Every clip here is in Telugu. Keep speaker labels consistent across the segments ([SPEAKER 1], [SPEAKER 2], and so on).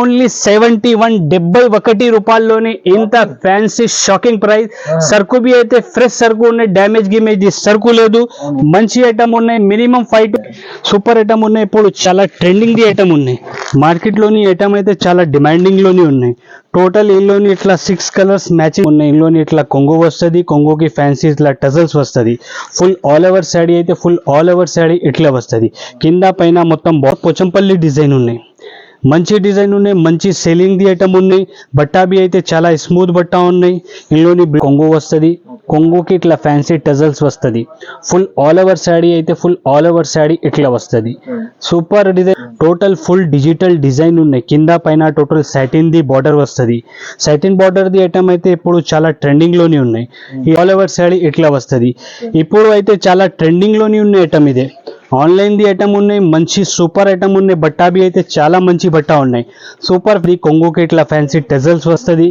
[SPEAKER 1] ఓన్లీ 71 రూపాయల్లోనే ఇంత ఫ్యాన్సీ షాకింగ్ ప్రైస్. సరుకు బి అయితే ఫ్రెష్ సరుకు ఉన్నాయి, డ్యామేజ్ గిమేజ్ సరుకు లేదు, మంచి ఐటమ్ ఉన్నాయి, మినిమం 5 సూపర్ ఐటమ్ ఉన్నాయి. ఇప్పుడు చాలా ట్రెండింగ్ ది ఐటమ్ ఉన్నాయి మార్కెట్ లోని. ఐటమ్ అయితే చాలా డిమాండింగ్ లోని ఉన్నాయి. టోటల్ ఇందులోని ఇట్లా 6 కలర్స్ మ్యాచింగ్ ఉన్నాయి. ఇందులోని ఇట్లా కొంగు వస్తుంది, కొంగుకి ఫ్యాన్సీ ఇట్లా టజల్స్ వస్తుంది. ఫుల్ ఆల్ ఓవర్ శాడీ అయితే ఫుల్ ఆల్ ఓవర్ శాడీ ఇట్లా వస్తుంది. కింద పైన మొత్తం పోచంపల్లి డిజైన్ ఉన్నాయి, మంచి డిజైన్ ఉన్నాయి, మంచి సెల్లింగ్ ది ఐటమ్ ఉన్నాయి. బట్టా బి అయితే చాలా స్మూత్ బట్టా ఉన్నాయి. ఇందులోని కొంగు వస్తుంది, కొంగుకి ఇట్లా ఫ్యాన్సీ టజల్స్ వస్తుంది. ఫుల్ ఆల్ ఓవర్ శాడీ అయితే ఫుల్ ఆల్ ఓవర్ శాడీ ఇట్లా వస్తుంది. Super design, total full digital design ఉన్నాయి. కింద పైన టోటల్ సాటిన్ ది బార్డర్ వస్తుంది. సాటిన్ బార్డర్ ది ఐటమ్ అయితే ఇప్పుడు చాలా ట్రెండింగ్ లోని ఉన్నాయి. ఈ ఆల్ ఓవర్ శాడీ ఇట్లా వస్తుంది. ఇప్పుడు అయితే చాలా ట్రెండింగ్ లోని ఉన్న ఐటమ్ ఇదే. ఆన్లైన్ ది ఐటమ్ ఉన్నాయి, మంచి సూపర్ ఐటమ్ ఉన్నాయి. బట్టా బి అయితే చాలా మంచి బట్టా ఉన్నాయి. సూపర్ ఫ్రీ కొంగుకి ఇట్లా ఫ్యాన్సీ టజల్స్ వస్తుంది.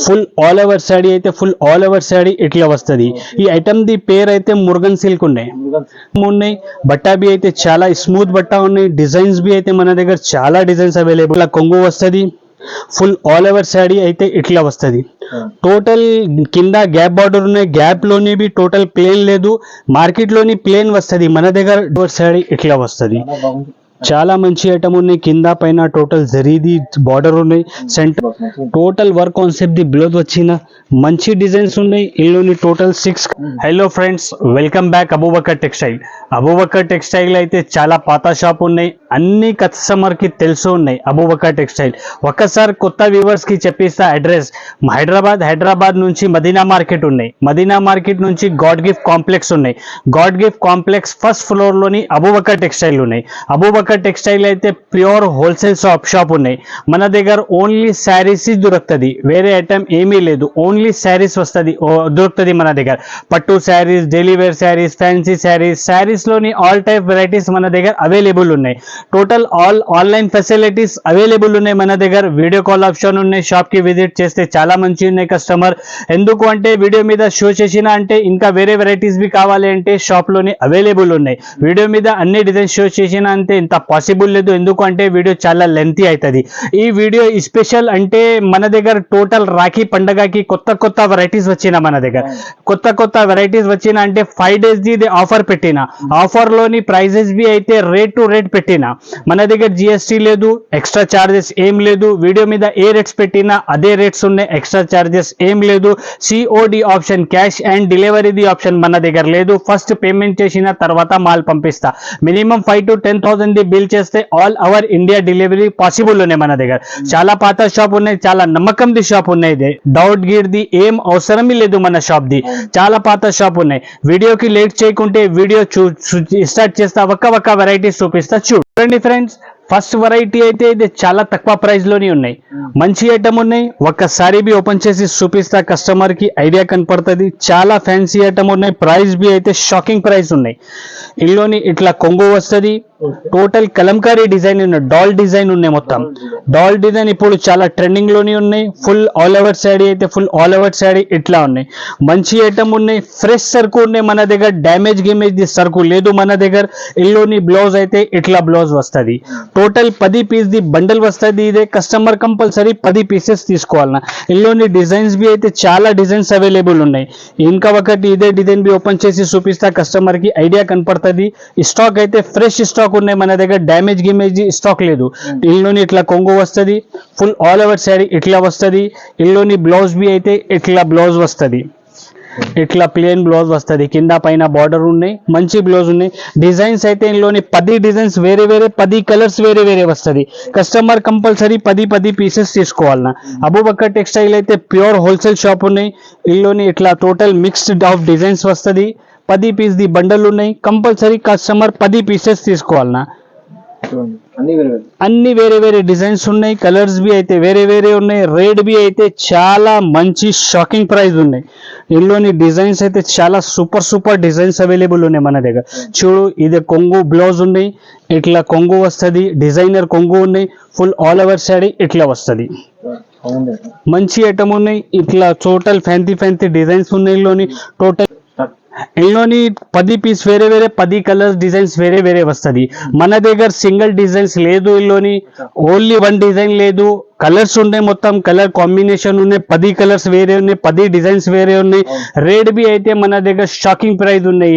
[SPEAKER 1] ఫుల్ ఆల్ ఓవర్ శాడీ అయితే ఫుల్ ఆల్ ఓవర్ శాడీ ఇట్లా వస్తుంది. ఈ ఐటమ్ ది పేరు అయితే మురుగన్ సిల్క్ ఉన్నాయి. బట్టా బి అయితే చాలా స్మూత్ బట్టా ఉన్నాయి. డిజైన్స్ బి అయితే మన దగ్గర చాలా డిజైన్స్ అవైలబుల్. ఇలా కొంగు వస్తుంది. ఫుల్ ఆల్ ఓవర్ శాడీ అయితే ఇట్లా వస్తుంది. టోటల్ కింద గ్యాప్ బార్డర్ ఉన్నాయి, గ్యాప్ లోని బి టోటల్ ప్లేన్ లేదు. మార్కెట్ లోని ప్లేన్ వస్తుంది, మన దగ్గర డోర్ శాడీ ఇట్లా వస్తుంది. చాలా మంచి ఐటమ్ ఉన్నాయి. కింద పైన టోటల్ జరీది బార్డర్ ఉన్నాయి. సెంటర్ టోటల్ వర్క్ కాన్సెప్ట్ ది బ్లౌజ్ వచ్చిన మంచి డిజైన్స్ ఉన్నాయి. ఇందులోని total 6. Hello friends, welcome back Abu Bakr textile. Abu Bakr textile అయితే చాలా పాత షాప్ ఉన్నాయి, అన్ని కస్టమర్ కి తెలుసు ఉన్నాయి. అబూబకర్ టెక్స్టైల్ ఒక్కసారి కొత్త వ్యూవర్స్ కి చెప్పిస్తా. అడ్రస్ హైదరాబాద్ నుంచి మదీనా మార్కెట్ ఉన్నాయి. మదీనా మార్కెట్ నుంచి గాడ్ గిఫ్ట్ కాంప్లెక్స్ ఉన్నాయి. God gift complex first floor లోని అబూబకర్ టెక్స్టైల్ ఉన్నాయి. అబూబకర్ టెక్స్టైల్ అయితే ప్యూర్ హోల్సేల్ షాప్ ఉన్నాయి. మన దగ్గర ఓన్లీ శారీస్ దొరుకుతుంది, వేరే ఐటమ్ ఏమీ లేదు. ఓన్లీ శారీస్ దొరుకుతుంది మన దగ్గర. పట్టు saris, daily wear saris, fancy saris లోని ఆల్ టైప్ వెరైటీస్ మన దగ్గర అవైలబుల్ ఉన్నాయి. టోటల్ ఆన్లైన్ ఫెసిలిటీస్ అవైలబుల్ ఉన్నాయి మన దగ్గర. వీడియో కాల్ ఆప్షన్ ఉన్నాయి. షాప్ కి విజిట్ చేస్తే చాలా మంచి ఉన్నాయి కస్టమర్. ఎందుకు అంటే వీడియో మీద షో చేసిన అంటే ఇంకా వేరే వెరైటీస్ బి కావాలి అంటే షాప్ లోని అవైలబుల్ ఉన్నాయి. వీడియో మీద అన్ని డిజైన్స్ షో చేసిన అంటే ఇంత పాసిబుల్ లేదు. ఎందుకు అంటే వీడియో చాలా లెంతీ అవుతుంది. ఈ వీడియో స్పెషల్ అంటే మన దగ్గర టోటల్ రాఖీ పండగకి కొత్త వెరైటీస్ వచ్చిన మన దగ్గర. కొత్త వెరైటీస్ వచ్చిన అంటే 5 days ది ఆఫర్ పెట్టిన. ఆఫర్ లోని ప్రైజెస్ బి అయితే రేట్ టు రేట్ పెట్టిన. మన దగ్గర జిఎస్టీ లేదు, ఎక్స్ట్రా చార్జెస్ ఏం లేదు. వీడియో మీద ఏ రేట్స్ పెట్టినా అదే రేట్స్ ఉన్నాయి, ఎక్స్ట్రా చార్జెస్ ఏం లేదు. COD option, cash and delivery option మన దగ్గర లేదు. ఫస్ట్ పేమెంట్ చేసిన తర్వాత మాల్ పంపిస్తా. మినిమం 5 to 10,000 ది బిల్ చేస్తే all over India delivery possible ఉన్నాయి మన దగ్గర. చాలా పాత షాప్ ఉన్నాయి, చాలా నమ్మకం ది షాప్ ఉన్నాయి. డౌట్ గిడ్ది ఏం అవసరం లేదు మన షాప్ ది. చాలా పాత షాప్ ఉన్నాయి. వీడియోకి లేట్ చేయకుంటే వీడియో స్టార్ట్ చేస్తా. ఒక్క వెరైటీస్ చూపిస్తా, చూడండి ఫ్రెండ్స్. ఫస్ట్ వెరైటీ అయితే ఇది చాలా తక్కువ ప్రైస్ లోని ఉన్నాయి, మంచి ఐటమ్ ఉన్నాయి. ఒక్కసారి బి ఓపెన్ చేసి చూపిస్తా, కస్టమర్ కి ఐడియా కనపడుతుంది. చాలా ఫ్యాన్సీ ఐటమ్ ఉన్నాయి. ప్రైస్ బి అయితే షాకింగ్ ప్రైస్ ఉన్నాయి. ఇందులోని ఇట్లా కొంగు వస్తుంది. టోటల్ కలంకారీ డిజైన్ ఉన్నాయి, డాల్ డిజైన్ ఉన్నాయి. మొత్తం డాల్ డిజైన్ ఇప్పుడు చాలా ట్రెండింగ్ లోని ఉన్నాయి. ఫుల్ ఆల్ ఓవర్ శాడీ అయితే ఫుల్ ఆల్ ఓవర్ శాడీ ఇట్లా ఉన్నాయి. మంచి ఐటమ్ ఉన్నాయి. ఫ్రెష్ సరుకు ఉన్నాయి మన దగ్గర, డ్యామేజ్ గిమేజ్ సరుకు లేదు మన దగ్గర. ఇందులోని బ్లౌజ్ అయితే ఇట్లా బ్లౌజ్ వస్తుంది. టోటల్ 10 పీస్ ది బండల్ వస్తుంది. ఇదే కస్టమర్ కంపల్సరీ 10 పీసెస్ తీసుకోవాలన్నా. ఇందులోని డిజైన్స్ బి అయితే చాలా డిజైన్స్ అవైలబుల్ ఉన్నాయి. ఇంకా ఒకటి ఇదే డిజైన్ బి ఓపెన్ చేసి చూపిస్తా, కస్టమర్ కి ఐడియా కనపడుతుంది. స్టాక్ అయితే ఫ్రెష్ స్టాక్ ఉన్నాయి మన దగ్గర, డ్యామేజ్ గిమేజ్ స్టాక్ లేదు. ఇందులోని ఇట్లా కొంగు వస్తుంది. ఫుల్ ఆల్ ఓవర్ శారీ ఇట్లా వస్తుంది. ఇందులోని బ్లౌజ్ బి అయితే ఇట్లా బ్లౌజ్ వస్తుంది. ఇట్లా ప్లేన్ బ్లౌజ్ వస్తుంది. కింద పైన బార్డర్ ఉన్నాయి, మంచి బ్లౌజ్ ఉన్నాయి. డిజైన్స్ అయితే ఇందులోని 10 డిజైన్స్ వేరే 10 కలర్స్ వేరే వస్తుంది. కస్టమర్ కంపల్సరీ 10 పీసెస్ తీసుకోవాలన్నా. అబూబకర్ టెక్స్టైల్ అయితే ప్యూర్ హోల్సేల్ షాప్ ఉన్నాయి. ఇందులోని ఇట్లా టోటల్ మిక్స్డ్ ఆఫ్ డిజైన్స్ వస్తుంది. 10 పీస్ ది బండల్ ఉన్నాయి. కంపల్సరీ కస్టమర్ 10 పీసెస్ తీసుకోవాలన్నా. అన్ని వేరే డిజైన్స్ ఉన్నాయి. కలర్స్ బి అయితే వేరే ఉన్నాయి. రేట్ బి అయితే చాలా మంచి షాకింగ్ ప్రైస్ ఉన్నాయి. ఇందులోని డిజైన్స్ అయితే చాలా సూపర్ డిజైన్స్ అవైలబుల్ ఉన్నాయి మన దగ్గర. చూడు, ఇది కొంగు బ్లౌజ్ ఉన్నాయి. ఇట్లా కొంగు వస్తుంది, డిజైనర్ కొంగు ఉన్నాయి. ఫుల్ ఆల్ ఓవర్ శాడీ ఇట్లా వస్తుంది. మంచి ఐటమ్ ఉన్నాయి. ఇట్లా టోటల్ ఫ్యాన్సీ డిజైన్స్ ఉన్నాయి. ఇందులోని టోటల్ ఇందులోని 10 పీస్ వేరే వేరే 10 కలర్స్ డిజైన్స్ వేరే వేరే వస్తుంది. మన దగ్గర సింగిల్ డిజైన్స్ లేదు, ఇందులోని ఓన్లీ వన్ డిజైన్ లేదు, కలర్స్ ఉన్నాయి, మొత్తం కలర్ కాంబినేషన్ ఉన్నాయి, 10 కలర్స్ వేరే ఉన్నాయి, 10 డిజైన్స్ వేరే ఉన్నాయి. రేట్ బి అయితే మన దగ్గర షాకింగ్ ప్రైస్ ఉన్నాయి.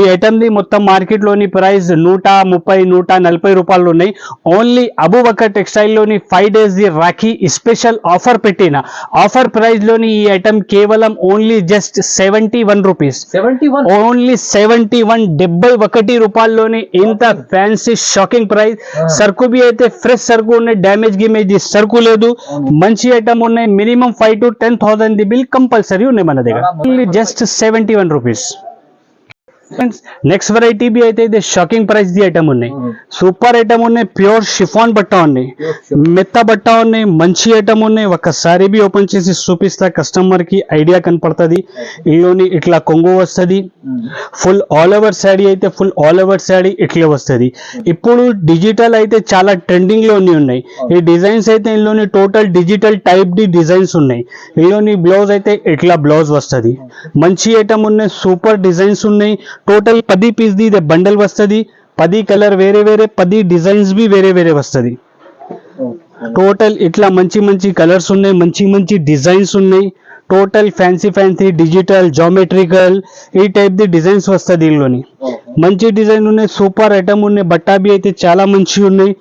[SPEAKER 1] ఈ ఐటమ్ ది మొత్తం మార్కెట్ లోని ప్రైస్ 130 140 రూపాయలు ఉన్నాయి. ఓన్లీ అబూబకర్ టెక్స్టైల్ లోని 5 days ది రాఖీ స్పెషల్ ఆఫర్ పెట్టిన ఆఫర్ ప్రైస్ లోని ఈ ఐటమ్ కేవలం ఓన్లీ జస్ట్ 71 రూపీస్, ఓన్లీ 71 71 రూపాయల్లోనే ఇంత ఫ్యాన్సీ షాకింగ్ ప్రైస్. సరుకు బి అయితే ఫ్రెష్ సరుకు ఉన్నాయి, డ్యామేజ్ గిమేజ్ సరుకు లేదు, మంచి ఐటమ్ ఉన్నాయి. మినిమం 5 to 10,000 ది బిల్ కంపల్సరీ ఉన్నాయి మన దగ్గర. Only just 71 rupees. Next variety బి అయితే ఇది షాకింగ్ ప్రైస్ ది ఐటమ్ ఉన్నాయి, సూపర్ ఐటమ్ ఉన్నాయి, ప్యూర్ షిఫాన్ బట్ట ఉన్నాయి, మెత్త బట్ట ఉన్నాయి, మంచి ఐటమ్ ఉన్నాయి. ఒకసారి బి ఓపెన్ చేసి చూపిస్తా, కస్టమర్ కి ఐడియా కనపడుతుంది. ఇందులోని ఇట్లా కొంగు వస్తుంది, ఫుల్ ఆల్ ఓవర్ శాడీ అయితే ఫుల్ ఆల్ ఓవర్ శాడీ ఇట్లా వస్తుంది. ఇప్పుడు డిజిటల్ అయితే చాలా ట్రెండింగ్ లో ఉన్నాయి. ఈ డిజైన్స్ అయితే ఇందులోని total digital type the designs ఉన్నాయి. ఇందులోని బ్లౌజ్ అయితే ఇట్లా బ్లౌజ్ వస్తుంది, మంచి ఐటమ్ ఉన్నాయి, సూపర్ డిజైన్స్ ఉన్నాయి. టోటల్ 10 పీస్ ది బండల్ వస్తుంది, 10 కలర్ వేరే వేరే, 10 డిజైన్స్ బి వేరే వేరే వస్తుంది. టోటల్ ఇట్లా మంచి మంచి కలర్స్ ఉన్నాయి, మంచి మంచి డిజైన్స్ ఉన్నాయి. Total fancy fancy digital geometrical ఈ టైప్ ది డిజైన్స్ వస్తుంది. ఇందులోని మంచి డిజైన్ ఉన్నాయి, సూపర్ ఐటమ్ ఉన్నాయి. బట్టా బి అయితే చాలా మంచి ఉన్నాయి.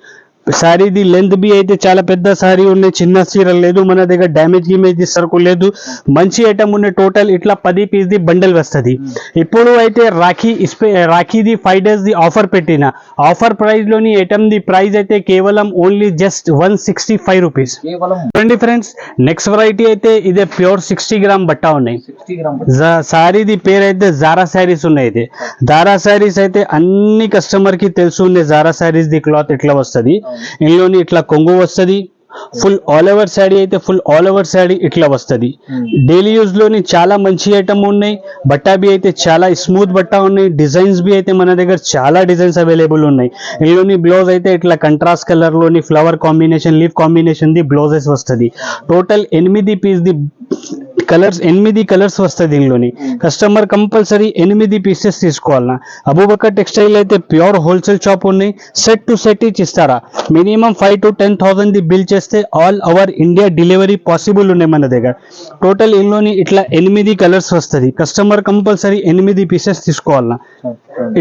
[SPEAKER 1] శారీ ది లెంత్ బి అయితే చాలా పెద్ద శారీ ఉన్నాయి, చిన్న చీర లేదు మన దగ్గర, డ్యామేజ్ గిమేజ్ సరుకు లేదు, మంచి ఐటమ్ ఉన్నాయి. టోటల్ ఇట్లా 10 పీస్ ది బండల్ వస్తుంది. ఇప్పుడు అయితే రాఖీది 5 days ది ఆఫర్ పెట్టిన ఆఫర్ ప్రైస్ లోని ఐటమ్ ది ప్రైస్ అయితే కేవలం ఓన్లీ జస్ట్ 165 రూపీస్. చూడండి ఫ్రెండ్స్, నెక్స్ట్ వెరైటీ అయితే ఇదే ప్యూర్ 60 గ్రామ్ బట్ట ఉన్నాయి. శారీది పేరు అయితే జారా శారీస్ ఉన్నాయి. ఇది జారా శారీస్ అయితే అన్ని కస్టమర్ కి తెలుసు ఉన్నాయి. జారా శారీస్ ది క్లాత్ ఇట్లా వస్తుంది, ఇందులోని ఇట్లా కొంగు వస్తుంది, ఫుల్ ఆల్ ఓవర్ శాడీ అయితే ఫుల్ ఆల్ ఓవర్ శాడీ ఇట్లా వస్తుంది. డైలీ యూజ్ లోని చాలా మంచి ఐటమ్ ఉన్నాయి. బట్టా బి అయితే చాలా స్మూత్ బట్ట ఉన్నాయి. డిజైన్స్ బి అయితే మన దగ్గర చాలా డిజైన్స్ అవైలబుల్ ఉన్నాయి. ఇందులోని బ్లౌజ్ అయితే ఇట్లా కంట్రాస్ట్ కలర్ లోని ఫ్లవర్ కాంబినేషన్ లీఫ్ కాంబినేషన్ ది బ్లౌజెస్ వస్తుంది. టోటల్ 8 పీస్ ది కలర్స్ 8 కలర్స్ వస్తుంది. దీనిలోని కస్టమర్ కంపల్సరీ 8 పీసెస్ తీసుకోవాలన్నా. అబూబకర్ టెక్స్టైల్ అయితే ప్యూర్ హోల్సేల్ షాప్ ఉన్నాయి, సెట్ టు సెట్ ఇచ్చిస్తారా. మినిమం 5 to 10,000 ది బిల్ చేస్తే all over India delivery possible ఉన్నాయి మన దగ్గర. టోటల్ ఇందులోని ఇట్లా 8 కలర్స్ వస్తుంది. కస్టమర్ కంపల్సరీ 8 పీసెస్ తీసుకోవాలన్నా.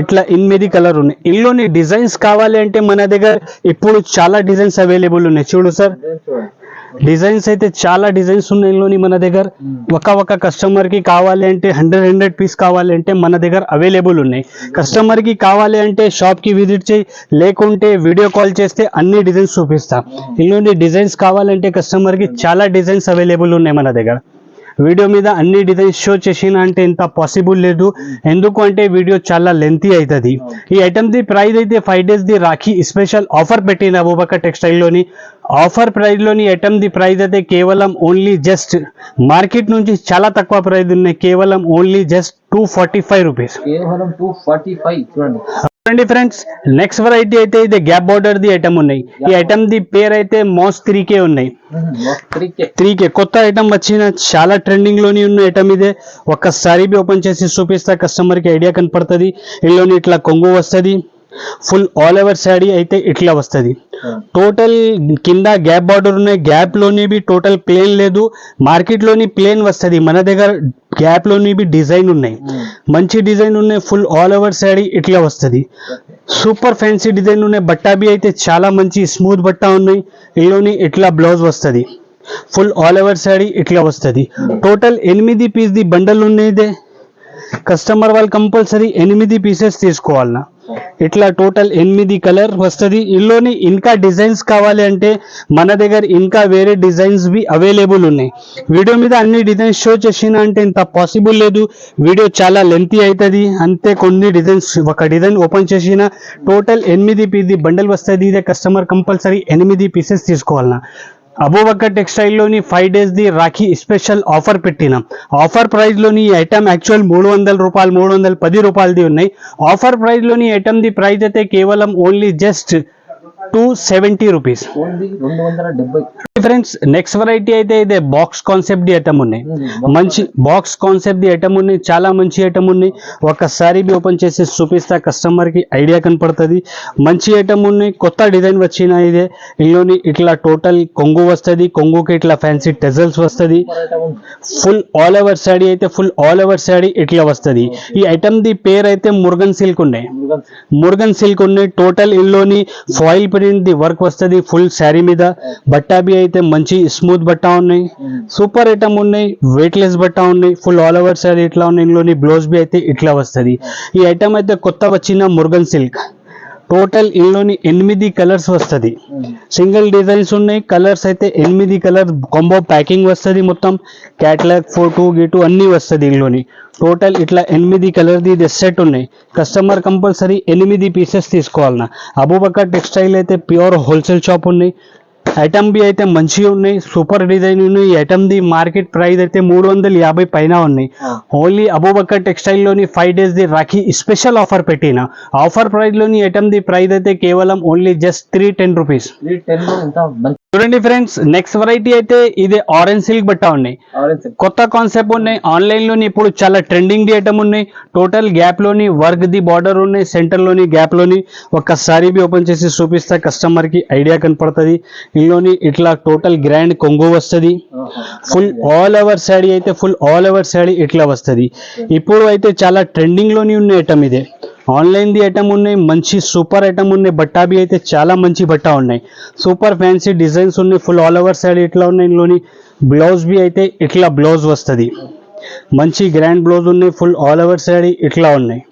[SPEAKER 1] ఇట్లా 8 కలర్ ఉన్నాయి. ఇందులోని డిజైన్స్ కావాలి అంటే మన దగ్గర ఇప్పుడు చాలా డిజైన్స్ అవైలబుల్ ఉన్నాయి. చూడు సార్, డిజైన్స్ అయితే చాలా డిజైన్స్ ఉన్నాయి ఇందులోని మన దగ్గర. ఒక కస్టమర్ కి కావాలి అంటే 100 పీస్ కావాలి అంటే మన దగ్గర అవైలబుల్ ఉన్నాయి. కస్టమర్ కి కావాలి అంటే షాప్ కి విజిట్ చేయి, లేకుంటే వీడియో కాల్ చేస్తే అన్ని డిజైన్స్ చూపిస్తా. ఇందులోని డిజైన్స్ కావాలంటే కస్టమర్ కి చాలా డిజైన్స్ అవైలబుల్ ఉన్నాయి మన దగ్గర. వీడియో మీద అన్ని డిజైన్స్ షో చేసిన అంటే ఇంత పాసిబుల్ లేదు, ఎందుకు అంటే వీడియో చాలా లెంతీ అవుతుంది. ఈ ఐటమ్ ది ప్రైస్ అయితే 5 days ది రాఖీ స్పెషల్ ఆఫర్ పెట్టిన అబూబకర్ టెక్స్టైల్ లోని ఆఫర్ ప్రైస్ లోని ఐటమ్ ది ప్రైస్ అయితే కేవలం ఓన్లీ జస్ట్ మార్కెట్ నుంచి చాలా తక్కువ ప్రైస్ ఉన్నాయి, కేవలం ఓన్లీ జస్ట్ 245 రూపీస్. చూడండి ఫ్రెండ్స్, నెక్స్ట్ వెరైటీ అయితే ఇది గ్యాప్ బార్డర్ ది ఐటమ్ ఉన్నాయి. ఈ ఐటమ్ ది పేరు అయితే మోస్ 3K ఉన్నాయి. 3K కొత్త ఐటమ్ వచ్చిన చాలా ట్రెండింగ్ లోని ఉన్న ఐటమ్ ఇదే. ఒక్కసారి బి ఓపెన్ చేసి చూపిస్తా, కస్టమర్ కి ఐడియా కనపడుతుంది. ఇందులోని ఇట్లా కొంగు వస్తుంది, ఫుల్ ఆల్ ఓవర్ శాడీ అయితే ఇట్లా వస్తుంది. టోటల్ కింద గ్యాప్ బార్డర్ ఉన్నాయి, గ్యాప్ లోని బి టోటల్ ప్లేన్ లేదు. మార్కెట్ లోని ప్లేన్ వస్తుంది, మన దగ్గర గ్యాప్ లోని బి డిజైన్ ఉన్నాయి, మంచి డిజైన్ ఉన్నాయి. ఫుల్ ఆల్ ఓవర్ శాడీ ఇట్లా వస్తుంది, సూపర్ ఫ్యాన్సీ డిజైన్ ఉన్నాయి. బట్టా బి అయితే చాలా మంచి స్మూత్ బట్ట ఉన్నాయి. ఇందులోని ఇట్లా బ్లౌజ్ వస్తుంది, ఫుల్ ఆల్ ఓవర్ శాడీ ఇట్లా వస్తుంది. టోటల్ 8 పీస్ ది బండల్ ఉన్నాయి. కస్టమర్ వాళ్ళు కంపల్సరీ 8 పీసెస్ తీసుకోవాలన్నా. ఇట్లా టోటల్ 8 కలర్ వస్తుంది. ఇందులోని ఇంకా డిజైన్స్ కావాలి అంటే మన దగ్గర ఇంకా వేరే డిజైన్స్ బి అవైలబుల్ ఉన్నాయి. వీడియో మీద అన్ని డిజైన్స్ షో చేసిన అంటే ఇంత పాసిబుల్ లేదు, వీడియో చాలా లెంతీ అవుతుంది. అంతే కొన్ని డిజైన్స్ ఒక డిజైన్ ఓపెన్ చేసిన టోటల్ 8 పీస్ ది బండల్ వస్తుంది. ఇదే కస్టమర్ కంపల్సరీ 8 పీసెస్ తీసుకోవాలన్నా. అబూబకర్ టెక్స్టైల్ లోని 5 days ది రాఖీ స్పెషల్ ఆఫర్ పెట్టిన ఆఫర్ ప్రైస్ లోని ఐటమ్ యాక్చువల్ 300 రూపాయలు 310 రూపాయలది ఉన్నాయి. ఆఫర్ ప్రైస్ లోని ఐటమ్ ది ప్రైస్ అయితే కేవలం only just 270 rupees.
[SPEAKER 2] Only 270.
[SPEAKER 1] Friends next variety అయితే ఇదే బాక్స్ కాన్సెప్ట్ ది ఐటమ్ ఉన్నాయి. మంచి బాక్స్ కాన్సెప్ట్ ది ఐటమ్ ఉన్నాయి, చాలా మంచి ఐటమ్ ఉన్నాయి. ఒక్కసారి ఓపెన్ చేసి చూపిస్తా, కస్టమర్ కి ఐడియా కనపడుతుంది. మంచి ఐటమ్ ఉన్నాయి, కొత్త డిజైన్ వచ్చిన ఇదే. ఇందులోని ఇట్లా టోటల్ కొంగు వస్తుంది, కొంగుకి ఇట్లా ఫ్యాన్సీ టెజల్స్ వస్తుంది. ఫుల్ ఆల్ ఓవర్ శాడీ అయితే ఫుల్ ఆల్ ఓవర్ శాడీ ఇట్లా వస్తుంది. ఈ ఐటమ్ ది పేరు అయితే మురుగన్ సిల్క్ ఉన్నాయి. మురుగన్ సిల్క్ ఉన్నాయి. టోటల్ ఇందులోని ఫాయిల్ ప్రింట్ ది వర్క్ వస్తుంది ఫుల్ శారీ మీద. బట్టా బి అయితే మంచి స్మూత్ బట్ట ఉన్నాయి, సూపర్ ఐటమ్ ఉన్నాయి, వెయిట్ లెస్ బట్ట ఉన్నాయి. ఫుల్ ఆల్ ఓవర్ శారీ ఇట్లా ఉన్నాయి. ఇందులోని బ్లౌజ్ బి అయితే ఇట్లా వస్తుంది. ఈ ఐటమ్ అయితే కొత్త వచ్చిన మురుగన్ సిల్క్. టోటల్ ఇందులోని 8 కలర్స్ వస్తుంది. సింగిల్ డిజైన్స్ ఉన్నాయి, కలర్స్ అయితే 8 కలర్ కాంబో ప్యాకింగ్ వస్తుంది. మొత్తం క్యాటలాగ్ ఫోటో గిటు అన్ని వస్తుంది ఇందులోని. టోటల్ ఇట్లా 8 కలర్ ది సెట్ ఉన్నాయి. కస్టమర్ కంపల్సరీ 8 పీసెస్ తీసుకోవాలన్నా. అబూబకర్ టెక్స్టైల్ అయితే ప్యూర్ హోల్సేల్ షాప్ ఉన్నాయి. ఐటమ్ బి అయితే మంచిగా ఉన్నాయి, సూపర్ డిజైన్ ఉన్నాయి. ఈ ఐటమ్ ది మార్కెట్ ప్రైస్ అయితే 350 పైన ఉన్నాయి. ఓన్లీ అబూబకర్ టెక్స్టైల్ లోని 5 days ది రాఖీ స్పెషల్ ఆఫర్ పెట్టిన. ఆఫర్ ప్రైస్ లోని ఐటమ్ ది ప్రైస్ అయితే కేవలం ఓన్లీ జస్ట్ 310 రూపీస్. చూడండి ఫ్రెండ్స్, నెక్స్ట్ వెరైటీ అయితే ఇదే ఆరెంజ్ సిల్క్ బట్ట ఉన్నాయి. కొత్త కాన్సెప్ట్ ఉన్నాయి. ఆన్లైన్ లోని ఇప్పుడు చాలా ట్రెండింగ్ ది ఐటమ్ ఉన్నాయి. టోటల్ గ్యాప్ లోని వర్క్ ది బార్డర్ ఉన్నాయి, సెంటర్ లోని గ్యాప్ లోని. ఒక్కసారి బి ఓపెన్ చేసి చూపిస్తా, కస్టమర్ కి ఐడియా కనపడుతుంది. ఇందులోని ఇట్లా టోటల్ గ్రాండ్ కొంగు వస్తుంది. ఫుల్ ఆల్ ఓవర్ శాడీ అయితే ఫుల్ ఆల్ ఓవర్ శాడీ ఇట్లా వస్తుంది. ఇప్పుడు అయితే చాలా ట్రెండింగ్ లోని ఉన్న ఐటమ్ ఇదే. ఆన్లైన్ ది ఐటమ్ ఉన్నాయి, మంచి సూపర్ ఐటమ్ ఉన్నాయి. బట్టా బి అయితే చాలా మంచి బట్ట ఉన్నాయి, సూపర్ ఫ్యాన్సీ డిజైన్స్ ఉన్నాయి. ఫుల్ ఆల్ ఓవర్ సైడ్ ఇట్లా ఉన్నాయి. ఇందులోని బ్లౌజ్ బి అయితే ఇట్లా బ్లౌజ్ వస్తుంది, మంచి గ్రాండ్ బ్లౌజ్ ఉన్నాయి. ఫుల్ ఆల్ ఓవర్ సైడ్ ఇట్లా ఉన్నాయి.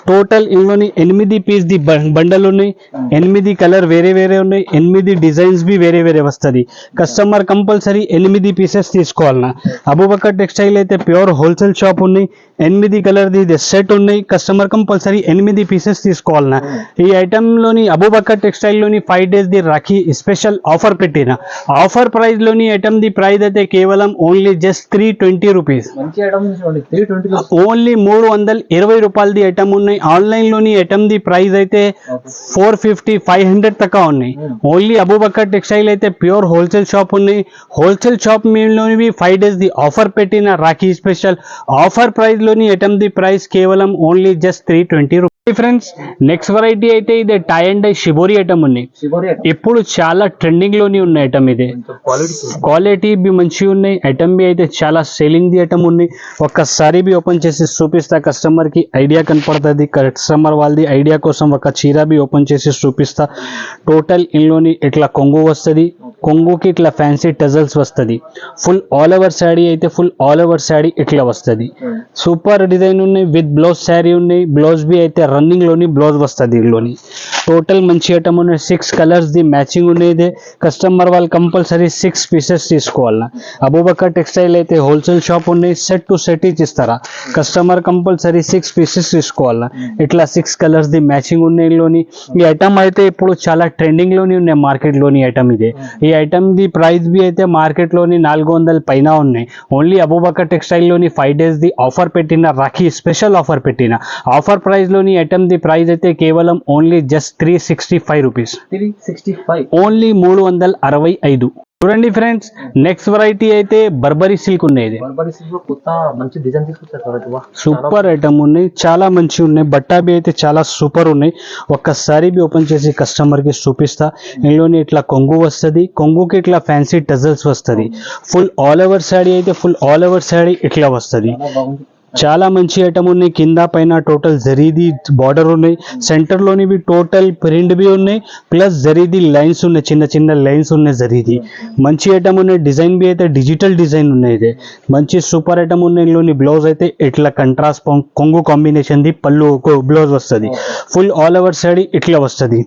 [SPEAKER 1] టోటల్ ఇందులోని 8 పీస్ ది బండల్ ఉన్నాయి. 8 కలర్ వేరే వేరే ఉన్నాయి, 8 డిజైన్స్ బి వేరే వేరే వస్తుంది. కస్టమర్ కంపల్సరీ 8 పీసెస్ తీసుకోవాలన్నా. అబూబకర్ టెక్స్టైల్ అయితే ప్యూర్ హోల్సేల్ షాప్ ఉన్నాయి. 8 కలర్ ది సెట్ ఉన్నాయి. కస్టమర్ కంపల్సరీ 8 పీసెస్ తీసుకోవాలన్నా. ఈ ఐటమ్ లోని అబూబకర్ టెక్స్టైల్ లోని 5 days ది రాఖీ స్పెషల్ ఆఫర్ పెట్టిన. ఆఫర్ ప్రైస్ లోని ఐటమ్ ది ప్రైస్ అయితే కేవలం ఓన్లీ జస్ట్ 320 రూపీస్. ఓన్లీ 320 రూపాయలు ది ఐటమ్ ఉన్నాయి. ఆన్లైన్ లోని ఐటమ్ ది ప్రైస్ అయితే 450-500 దాకా ఉన్నాయి. ఓన్లీ అబూబకర్ టెక్స్టైల్ అయితే ప్యూర్ హోల్సేల్ షాప్ ఉన్నాయి. హోల్సేల్ షాప్ లోని 5 days ది ఆఫర్ పెట్టిన రాఖీ స్పెషల్ ఆఫర్ ప్రైస్ లోని ఐటమ్ ది ప్రైస్ కేవలం only just 320 rupees. Friends next variety అయితే ఇదే tie and dye shibori item ఉన్నాయి. ఇప్పుడు చాలా ట్రెండింగ్ లోని ఉన్న ఐటమ్ ఇది. క్వాలిటీ బి మంచిగా ఉన్నాయి. ఐటమ్ బి అయితే చాలా సేలింగ్ ది ఐటమ్ ఉన్నాయి. ఒక్కసారి బి ఓపెన్ చేసి చూపిస్తా, కస్టమర్ కి ఐడియా కనపడుతుంది. కస్టమర్ వాళ్ళది ఐడియా కోసం ఒక చీర బి ఓపెన్ చేసి చూపిస్తా. టోటల్ ఇందులోని ఇట్లా కొంగు వస్తుంది, కొంగుకి ఇట్లా ఫ్యాన్సీ టజల్స్ వస్తుంది. ఫుల్ ఆల్ ఓవర్ శాడీ అయితే ఫుల్ ఆల్ ఓవర్ శాడీ ఇట్లా వస్తుంది. సూపర్ డిజైన్ ఉన్నాయి, విత్ బ్లౌజ్ శారీ ఉన్నాయి. బ్లౌజ్ బి అయితే రన్నింగ్ లోని బ్లౌజ్ వస్తుంది. ఇందులోని టోటల్ మంచి ఐటమ్ ఉన్నాయి. 6 కలర్స్ ది మ్యాచింగ్ ఉన్నాయి. కస్టమర్ వాళ్ళు కంపల్సరీ 6 పీసెస్ తీసుకోవాలన్నా. అబూబకర్ టెక్స్టైల్ అయితే హోల్సేల్ షాప్ ఉన్నాయి. సెట్ టు సెట్ ఇస్తారా. కస్టమర్ కంపల్సరీ 6 పీసెస్ తీసుకోవాలన్నా. ఇట్లా 6 కలర్స్ ది మ్యాచింగ్ ఉన్నాయి. ఇందులోని ఈ ఐటమ్ అయితే ఇప్పుడు చాలా ట్రెండింగ్ లోని ఉన్నాయి మార్కెట్ లోని ఐటమ్ ఇదే. ఈ ఐటమ్ ది ప్రైస్ బి అయితే మార్కెట్ లోని 400 పైన ఉన్నాయి. ఓన్లీ అబూబకర్ టెక్స్టైల్ లోని 5 days ది ఆఫర్ పెట్టిన, రాఖీ స్పెషల్ ఆఫర్ పెట్టిన. ఆఫర్ ప్రైస్ లోని ఐటమ్ ది ప్రైస్ అయితే కేవలం ఓన్లీ జస్ట్ 365 రూపీస్. ఓన్లీ 365. చూడండి ఫ్రెండ్స్, నెక్స్ట్ వెరైటీ అయితే బర్బరీ సిల్క్ ఉన్నాయి. సూపర్ ఐటమ్ ఉన్నాయి, చాలా మంచి ఉన్నాయి. బట్టా బి అయితే చాలా సూపర్ ఉన్నాయి. ఒక్కసారి బి ఓపెన్ చేసి కస్టమర్ కి చూపిస్తా. ఇందులోని ఇట్లా కొంగు వస్తుంది, కొంగుకి ఇట్లా ఫ్యాన్సీ టజల్స్ వస్తుంది. ఫుల్ ఆల్ ఓవర్ శాడీ అయితే ఫుల్ ఆల్ ఓవర్ శాడీ ఇట్లా వస్తుంది. చాలా మంచి ఐటమ్ ఉన్నాయి. కింద పైన టోటల్ జరీది బార్డర్ ఉన్నాయి. సెంటర్ లోని బి టోటల్ ప్రింట్ బి ఉన్నాయి. ప్లస్ జరీది లైన్స్ ఉన్నాయి, చిన్న చిన్న లైన్స్ ఉన్నాయి జరీది. మంచి ఐటమ్ ఉన్నాయి. డిజైన్ బి అయితే డిజిటల్ డిజైన్ ఉన్నాయి. ఇది మంచి సూపర్ ఐటమ్ ఉన్నాయి. ఇందులోని బ్లౌజ్ అయితే ఇట్లా కంట్రాస్ట్ కొంగు కాంబినేషన్ ది పళ్ళు బ్లౌజ్ వస్తుంది. ఫుల్ ఆల్ ఓవర్ శాడీ ఇట్లా వస్తుంది.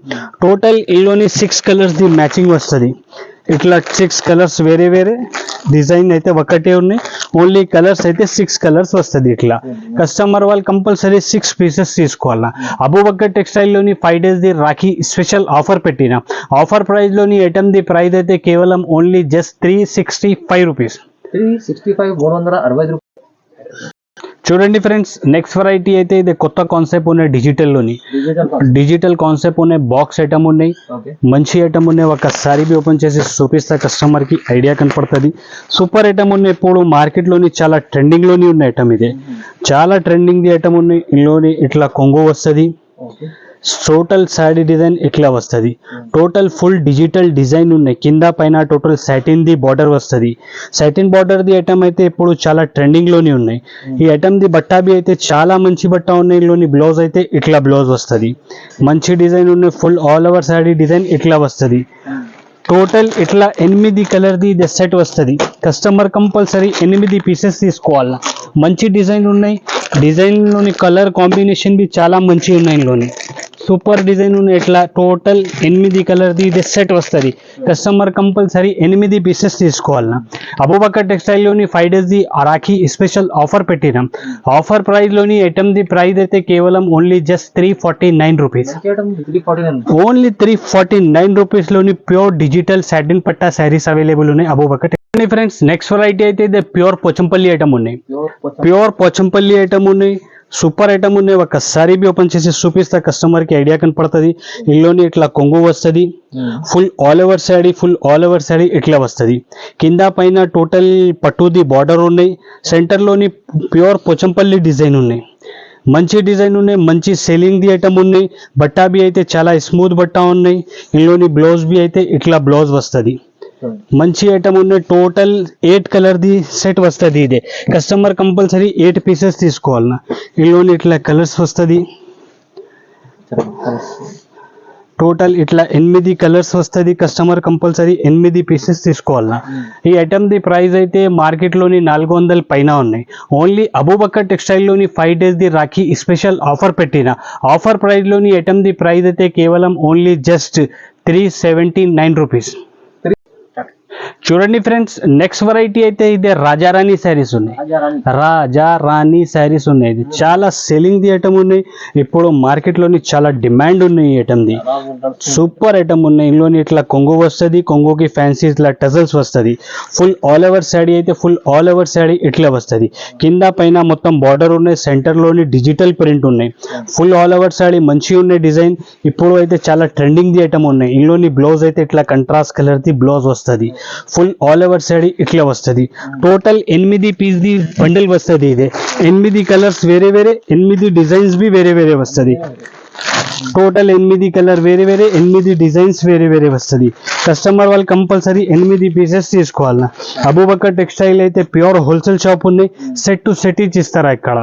[SPEAKER 1] టోటల్ ఇందులోని 6 కలర్స్ ది మ్యాచింగ్ వస్తుంది. ఇట్లా 6 కలర్స్ వేరే వేరే డిజైన్ అయితే ఒకటే ఉన్నాయి. ఓన్లీ కలర్స్ అయితే 6 కలర్స్ వస్తుంది. ఇట్లా కస్టమర్ వాళ్ళు కంపల్సరీ 6 పీసెస్ తీసుకోవాలా. అబూబకర్ టెక్స్టైల్ లోని 5 days ది రాఖీ స్పెషల్ ఆఫర్ పెట్టిన. ఆఫర్ ప్రైస్ లోని ఐటమ్ ది ప్రైస్ అయితే కేవలం ఓన్లీ జస్ట్ 365 రూపీస్.
[SPEAKER 2] 365 360 రూపాయలు.
[SPEAKER 1] చూడండి ఫ్రెండ్స్, నెక్స్ట్ వెరైటీ అయితే ఇది కొత్త కాన్సెప్ట్ ఉన్నాయి, డిజిటల్ కాన్సెప్ట్ ఉన్నాయి, బాక్స్ ఐటమ్ ఉన్నాయి, మంచి ఐటమ్ ఉన్నాయి. ఒకసారి ఓపెన్ చేసి చూపిస్తా కస్టమర్ కి ఐడియా కనపడుతుంది. సూపర్ ఐటమ్ ఉన్నాయి, ఇప్పుడు మార్కెట్ లోని చాలా ట్రెండింగ్ లోని ఉన్న ఐటమ్ ఇది, చాలా ట్రెండింగ్ ఐటమ్ ఉన్నాయి. ఇందులోని ఇట్లా కొంగు వస్తుంది, టోటల్ శారీ డిజైన్ ఇట్లా వస్తుంది, టోటల్ ఫుల్ డిజిటల్ డిజైన్ ఉన్నాయి. కింద పైన టోటల్ సాటిన్ ది బార్డర్ వస్తుంది. సాటిన్ బార్డర్ ది ఐటమ్ అయితే ఇప్పుడు చాలా ట్రెండింగ్ లోని ఉన్నాయి. ఈ ఐటమ్ ది బట్టా బి అయితే చాలా మంచి బట్ట ఉన్నాయి. ఇందులోని బ్లౌజ్ అయితే ఇట్లా బ్లౌజ్ వస్తుంది, మంచి డిజైన్ ఉన్నాయి. Full all over sari design ఇట్లా వస్తుంది. టోటల్ ఇట్లా 8 కలర్ ది ఇది సెట్ వస్తుంది. కస్టమర్ కంపల్సరీ 8 పీసెస్ తీసుకోవాలా. మంచి డిజైన్ ఉన్నాయి, డిజైన్ లోని కలర్ కాంబినేషన్ బి చాలా మంచి ఉన్నాయి. ఇందులోని సూపర్ డిజైన్ ఉన్నాయి. ఇట్లా టోటల్ 8 కలర్ ది ఇది సెట్ వస్తుంది. కస్టమర్ కంపల్సరీ 8 పీసెస్ తీసుకోవాలన్నా. అబూబకర్ టెక్స్టైల్ లోని 5 days ది రాఖీ స్పెషల్ ఆఫర్ పెట్టినాం. ఆఫర్ ప్రైస్ లోని ఐటమ్ ది ప్రైస్ అయితే కేవలం only just 349 rupees, only 349 rupees లోని ప్యూర్ డిజిటల్ సాటిన్ పట్టా శారీస్ అవైలబుల్ ఉన్నాయి అబూబకర్. ఫ్రెండ్స్, నెక్స్ట్ వెరైటీ అయితే ఇది ప్యూర్ పోచంపల్లి ఐటమ్ ఉన్నాయి, ప్యూర్ పోచంపల్లి ఐటమ్ ఉన్నాయి, సూపర్ ఐటమ్ ఉన్నాయి. ఒకసారి ఓపెన్ చేసి చూపిస్తా కస్టమర్ కి ఐడియా కనపడుతుంది. ఇందులోని ఇట్లా కొంగు వస్తుంది, ఫుల్ ఆల్ ఓవర్ శారీ ఇట్లా వస్తుంది. కింద పైన టోటల్ పట్టుది బార్డర్ ఉన్నాయి. సెంటర్ లోని ప్యూర్ పోచంపల్లి డిజైన్ ఉన్నాయి, మంచి డిజైన్ ఉన్నాయి, మంచి సెల్లింగ్ ది ఐటమ్ ఉన్నాయి. బట్టా బి అయితే చాలా స్మూత్ బట్టా ఉన్నాయి. ఇందులోని బ్లౌజ్ బి అయితే ఇట్లా బ్లౌజ్ వస్తుంది, మంచి ఐటమ్ ఉన్నాయి. టోటల్ 8 కలర్ ది సెట్ వస్తుంది. ఇదే కస్టమర్ కంపల్సరీ 8 పీసెస్ తీసుకోవాలన్నా. ఇందులోని ఇట్లా కలర్స్ వస్తుంది, టోటల్ ఇట్లా 8 కలర్స్ వస్తుంది. కస్టమర్ కంపల్సరీ 8 పీసెస్ తీసుకోవాలన్నా. ఈ ఐటమ్ ది ప్రైస్ అయితే మార్కెట్ లోని 400 పైన ఉన్నాయి. ఓన్లీ అబూబకర్ టెక్స్టైల్ లోని 5 days ది రాఖీ స్పెషల్ ఆఫర్ పెట్టిన. ఆఫర్ ప్రైస్ లోని ఐటమ్ ది ప్రైస్ అయితే కేవలం ఓన్లీ జస్ట్ 379 రూపీస్. చూడండి ఫ్రెండ్స్, నెక్స్ట్ వెరైటీ అయితే ఇదే రాజారాణి శారీస్ ఉన్నాయి, రాజారాణి శారీస్ ఉన్నాయి. ఇది చాలా సెల్లింగ్ ది ఐటమ్ ఉన్నాయి. ఇప్పుడు మార్కెట్ లోని చాలా డిమాండ్ ఉన్నాయి ఈ ఐటమ్ ది, సూపర్ ఐటమ్ ఉన్నాయి. ఇందులోని ఇట్లా కొంగు వస్తుంది, కొంగుకి ఫ్యాన్సీ ఇట్లా టజల్స్ వస్తుంది. ఫుల్ ఆల్ ఓవర్ శారీ అయితే ఫుల్ ఆల్ ఓవర్ శారీ ఇట్లా వస్తుంది. కింద పైన మొత్తం బార్డర్ ఉన్నాయి, సెంటర్ లోని డిజిటల్ ప్రింట్ ఉన్నాయి. ఫుల్ ఆల్ ఓవర్ శారీ మంచిగా ఉన్నాయి డిజైన్. ఇప్పుడు అయితే చాలా ట్రెండింగ్ ది ఐటమ్ ఉన్నాయి. ఇందులోని బ్లౌజ్ అయితే ఇట్లా కంట్రాస్ట్ కలర్ ది బ్లౌజ్ వస్తుంది. ఫుల్ ఆల్ ఓవర్ శారీ ఇట్లా వస్తుంది. టోటల్ 8 పీస్ ది బండిల్ వస్తుంది. ఇదే 8 కలర్స్ వేరే వేరే, 8 డిజైన్స్ బి వేరే వేరే వస్తుంది. టోటల్ 8 కలర్ వేరే వేరే, 8 డిజైన్స్ వేరే వేరే వస్తుంది. కస్టమర్ వాళ్ళు కంపల్సరీ 8 పీసెస్ తీసుకోవాలన్నా. అబూబకర్ టెక్స్టైల్ అయితే ప్యూర్ హోల్సేల్ షాప్ ఉన్నాయి, సెట్ టు సెట్ ఇచ్చిస్తారా ఇక్కడ.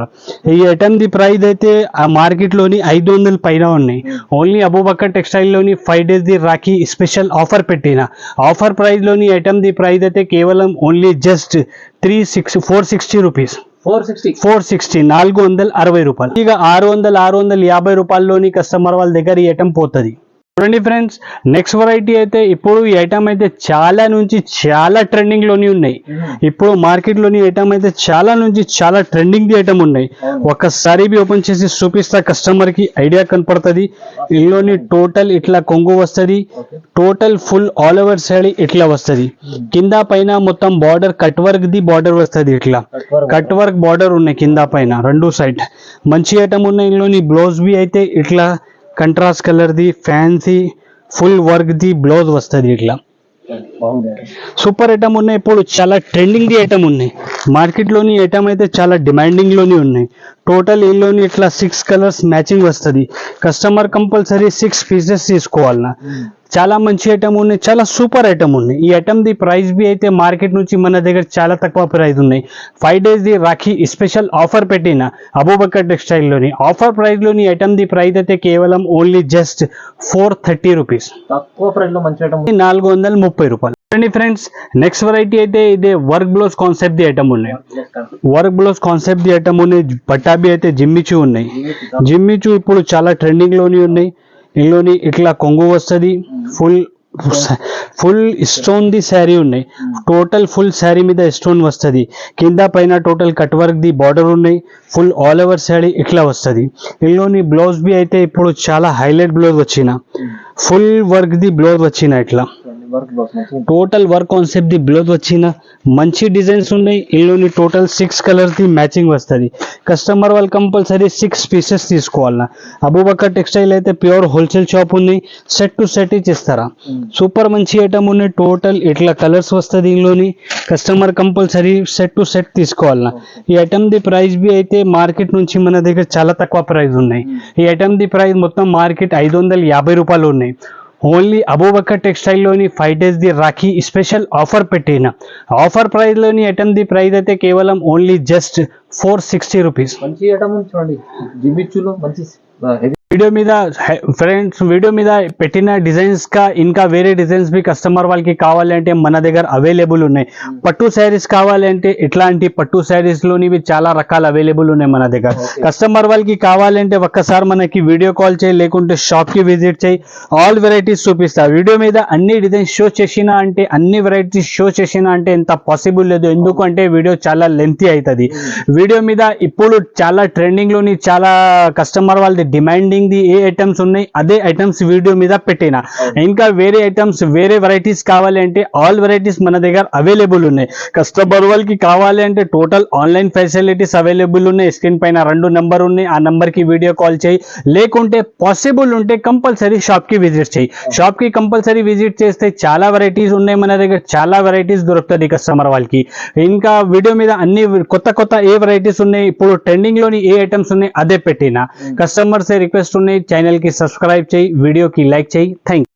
[SPEAKER 1] ఈ ఐటమ్ ది ప్రైస్ అయితే ఆ మార్కెట్ లోని 500 పైన ఉన్నాయి. ఓన్లీ అబూబకర్ టెక్స్టైల్ లోని 5 days ది రాఖీ స్పెషల్ ఆఫర్ పెట్టిన. ఆఫర్ ప్రైస్ లోని ఐటమ్ ది ప్రైస్ అయితే కేవలం ఓన్లీ జస్ట్ 460 రూపీస్, 460 460 రూపాయలు. ఇక 650 రూపాయల్లోని కస్టమర్ వాళ్ళ దగ్గర ఈ ఐటమ్ పోతుంది. చూడండి ఫ్రెండ్స్, నెక్స్ట్ వెరైటీ అయితే ఇప్పుడు ఈ ఐటమ్ అయితే చాలా నుంచి చాలా ట్రెండింగ్ లోని ఉన్నాయి. ఇప్పుడు మార్కెట్ లోని ఐటమ్ అయితే చాలా నుంచి చాలా ట్రెండింగ్ ది ఐటమ్ ఉన్నాయి. ఒక్కసారి ఓపెన్ చేసి చూపిస్తా కస్టమర్ కి ఐడియా కనపడుతుంది. ఇందులోని టోటల్ ఇట్లా కొంగు వస్తుంది, total full all over sari ఇట్లా వస్తుంది. కింద పైన మొత్తం బార్డర్ కట్ వర్క్ ది బార్డర్ వస్తుంది. ఇట్లా కట్ వర్క్ బార్డర్ ఉన్నాయి కింద పైన రెండు సైడ్, మంచి ఐటమ్ ఉన్నాయి. ఇందులోని బ్లౌజ్ బి అయితే ఇట్లా contrast colour the fancy full work ది బ్లౌజ్ వస్తుంది. ఇట్లా సూపర్ ఐటమ్ ఉన్నాయి. ఇప్పుడు చాలా ట్రెండింగ్ ది ఐటమ్ ఉన్నాయి. మార్కెట్ లోని ఐటమ్ అయితే చాలా డిమాండింగ్ లోని ఉన్నాయి. టోటల్ ఇందులోని ఇట్లా 6 కలర్స్ మ్యాచింగ్ వస్తుంది. కస్టమర్ కంపల్సరీ 6 పీసెస్ తీసుకోవాలన్నా. చాలా మంచి ఐటమ్ ఉన్నాయి, చాలా సూపర్ ఐటమ్ ఉన్నాయి. ఈ ఐటమ్ ది ప్రైస్ బి అయితే మార్కెట్ నుంచి మన దగ్గర చాలా తక్కువ ప్రైస్ ఉన్నాయి. 5 days ది రాఖీ స్పెషల్ ఆఫర్ పెట్టిన అబూబకర్ టెక్స్టైల్ లోని. ఆఫర్ ప్రైస్ లోని ఐటమ్ ది ప్రైస్ అయితే కేవలం ఓన్లీ జస్ట్ 430 రూపీస్, తక్కువ ప్రైస్ లో మంచి ఐటమ్ 430 రూపాయలు. ఫ్రెండ్స్, నెక్స్ట్ వెరైటీ అయితే ఇదే వర్క్ బ్లౌజ్ కాన్సెప్ట్ ది ఐటమ్ ఉన్నాయి, వర్క్ బ్లౌజ్ కాన్సెప్ట్ ది ఐటమ్ ఉన్నాయి. పట్టాబి అయితే జిమ్మిచూ ఉన్నాయి. జిమ్మిచూ ఇప్పుడు చాలా ట్రెండింగ్ లోని ఉన్నాయి. ఇందులోని ఇట్లా కొంగు వస్తుంది, ఫుల్ స్టోన్ ది శారీ ఉన్నాయి. టోటల్ ఫుల్ శారీ మీద స్టోన్ వస్తుంది. కింద పైన టోటల్ కట్ వర్క్ ది బార్డర్ ఉన్నాయి. ఫుల్ ఆల్ ఓవర్ శారీ ఇట్లా వస్తుంది. ఇందులోని బ్లౌజ్ బి అయితే ఇప్పుడు చాలా హైలైట్ బ్లౌజ్ వచ్చిన, ఫుల్ వర్క్ ది బ్లౌజ్ వచ్చిన. ఇట్లా టోటల్ వర్క్ కాన్సెప్ట్ ది బ్లౌజ్ వచ్చిన మంచి డిజైన్స్ ఉన్నాయి. ఇందులోని టోటల్ 6 కలర్స్ ది మ్యాచింగ్ వస్తుంది. కస్టమర్ వాళ్ళు కంపల్సరీ 6 పీసెస్ తీసుకోవాలన్నా. అబూబకర్ టెక్స్టైల్ అయితే ప్యూర్ హోల్సేల్ షాప్ ఉంది. సెట్ టు సెట్ ఇచ్చిస్తారా. సూపర్ మంచి ఐటమ్ ఉన్నాయి. టోటల్ ఇట్లా కలర్స్ వస్తుంది. ఇందులోని customer compulsory set to set తీసుకోవాలన్నా. ఈ ఐటమ్ ది ప్రైస్ బి అయితే మార్కెట్ నుంచి మన దగ్గర చాలా తక్కువ ప్రైస్ ఉన్నాయి. ఈ ఐటమ్ ది ప్రైస్ మొత్తం మార్కెట్ 550 రూపాయలు ఉన్నాయి. ఓన్లీ అబూబకర్ టెక్స్టైల్లోని 5 days ది రాఖీ స్పెషల్ ఆఫర్ పెట్టిన ఆఫర్ ప్రైస్లోని ఐటమ్ ది ప్రైస్ అయితే కేవలం ఓన్లీ జస్ట్ 460 రూపీస్.
[SPEAKER 2] మంచి ఐటమ్ చూడండి, జిమ్మిచ్చులో మంచి
[SPEAKER 1] వీడియో మీద ఫ్రెండ్స్ వీడియో మీద పెట్టిన డిజైన్స్ కా ఇంకా వేరే డిజైన్స్ బి కస్టమర్ వాళ్ళకి కావాలంటే మన దగ్గర అవైలబుల్ ఉన్నాయి. పట్టు శారీస్ కావాలంటే ఇట్లాంటి పట్టు శారీస్ లోనివి చాలా రకాల అవైలబుల్ ఉన్నాయి మన దగ్గర. కస్టమర్ వాళ్ళకి కావాలంటే ఒక్కసారి మనకి వీడియో కాల్ చేయి, లేకుంటే షాప్ కి విజిట్ చేయి. ఆల్ వెరైటీస్ చూపిస్తా. వీడియో మీద అన్ని డిజైన్స్ షో చేసినా అంటే అన్ని వెరైటీస్ షో చేసినా అంటే ఎంత పాసిబుల్ లేదు. ఎందుకంటే వీడియో చాలా లెంతీ అవుతుంది. వీడియో మీద ఇప్పుడు చాలా ట్రెండింగ్ లోని చాలా కస్టమర్ వాళ్ళది డిమాండింగ్ ది ఏ ఐటమ్స్ ఉన్నాయి అదే ఐటమ్స్ వీడియో మీద పెట్టిన. ఇంకా వేరే ఐటమ్స్ వేరే వెరైటీస్ కావాలి అంటే ఆల్ వెరైటీస్ మన దగ్గర అవైలబుల్ ఉన్నాయి. కస్టమర్ వాళ్ళకి కావాలి అంటే టోటల్ ఆన్లైన్ ఫెసిలిటీస్ అవైలబుల్ ఉన్నాయి. స్క్రీన్ పైన 2 నెంబర్ ఉన్నాయి. ఆ నెంబర్ కి వీడియో కాల్ చేయి, లేకుంటే పాసిబుల్ ఉంటే కంపల్సరీ షాప్ కి విజిట్ చేయి. షాప్ కి కంపల్సరీ విజిట్ చేస్తే చాలా వెరైటీస్ ఉన్నాయి మన దగ్గర. చాలా వెరైటీస్ దొరుకుతుంది కస్టమర్ వాళ్ళకి. ఇంకా వీడియో మీద అన్ని కొత్త ఏ వెరైటీస్ ఉన్నాయి, ఇప్పుడు ట్రెండింగ్ లోని ఏ ఐటమ్స్ ఉన్నాయి అదే పెట్టిన. కస్టమర్ సే రిక్వెస్ట్ ఉన్నాయి, ఛానల్ కి సబ్స్క్రైబ్ చేయి, వీడియోకి లైక్ చేయి. థ్యాంక్